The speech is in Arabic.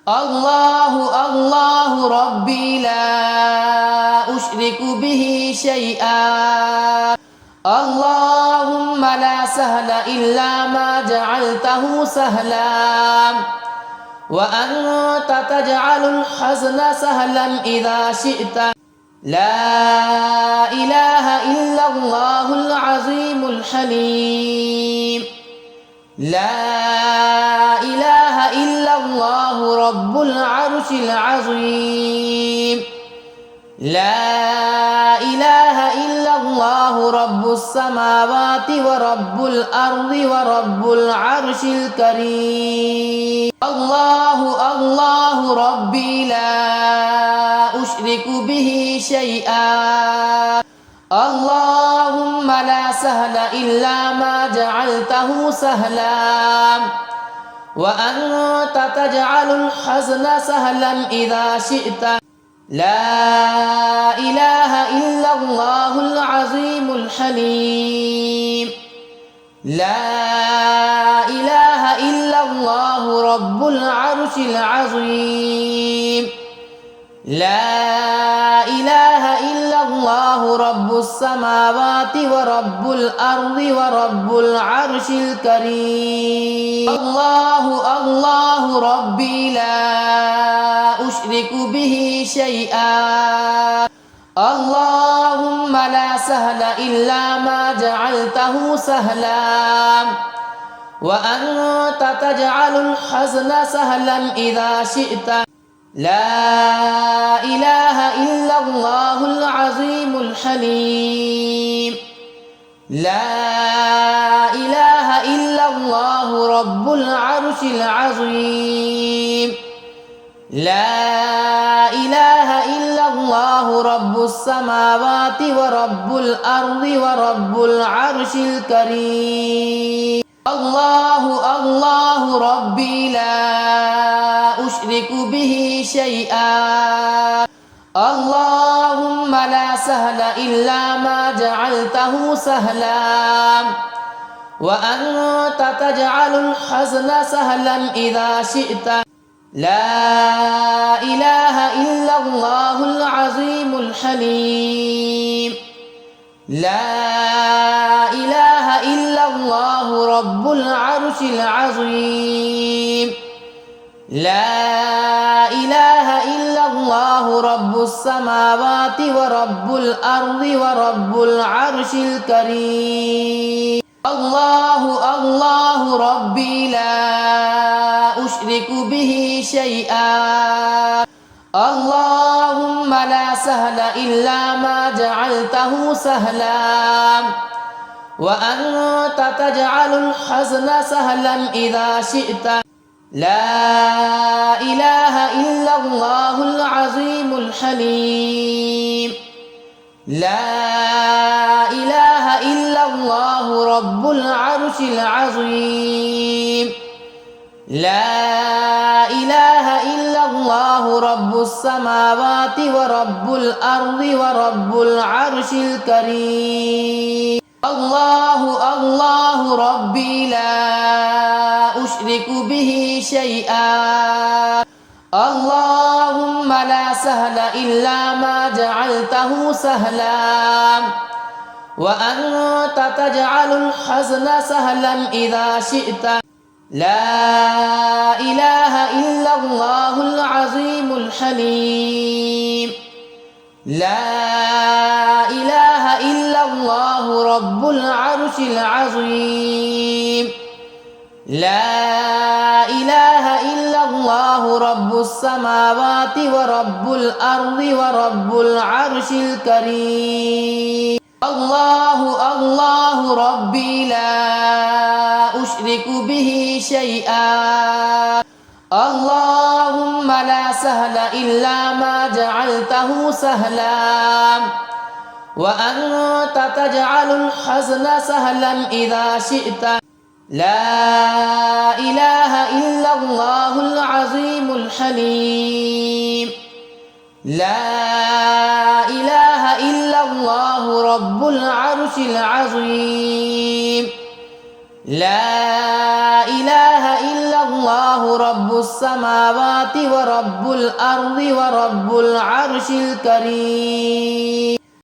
الله الله ربي لا أشرك به شيئا اللهم لا سهل إلا ما جعلته سهلا وأنت تجعل الحزن سهلا إذا شئت لا إله إلا الله العظيم الحليم لا إله إلا الله رب العرش العظيم لا إله إلا الله رب السماوات ورب الأرض ورب العرش الكريم الله الله ربي لا أشرك به شيئا اللهم لا سهل إلا ما جعلته سهلا وأنت تجعل الحزن سهلا إذا شئت لا إله إلا الله العظيم الحليم لا إله إلا الله رب العرش العظيم لا إله إلا الله رب السماوات ورب الأرض ورب العرش الكريم الله الله ربي لا أشرك به شيئا اللهم لا سهل إلا ما جعلته سهلا وأنت تجعل الحزن سهلا إذا شئت لا إله إلا الله العظيم الحليم لا إله إلا الله رب العرش العظيم لا إله إلا الله رب السماوات ورب الأرض ورب العرش الكريم الله الله ربي لا أشرك به شيئا اللهم لا سهل إلا ما جعلته سهلا وأنت تجعل الحزن سهلا إذا شئت لا إله إلا الله العظيم الحليم لا إله إلا الله رب العرش العظيم لا إله إلا الله رب السماوات ورب الأرض ورب العرش الكريم الله الله ربي لا أشرك به شيئا اللهم لا سهل إلا ما جعلته سهلا وأنت تجعل الحزن سهلا إذا شئت لا إله إلا الله العظيم الحليم لا إله إلا الله رب العرش العظيم لا إله إلا الله رب السماوات ورب الأرض ورب العرش الكريم الله الله ربي لا أشرك به شيئا اللهم لا سهل إلا ما جعلته سهلا وأنت تجعل الحزن سهلا إذا شئت لا إله إلا الله العظيم الحليم لا إله إلا الله رب العرش العظيم لا إله إلا الله رب السماوات ورب الأرض ورب العرش الكريم الله الله ربي لا أشرك به شيئا اللهم لا سهل إلا ما جعلته سهلا وأنت تجعل الحزن سهلا إذا شئت لا إله إلا الله العظيم الحليم لا إله إلا الله رب العرش العظيم لا إله إلا الله رب السماوات ورب الأرض ورب العرش الكريم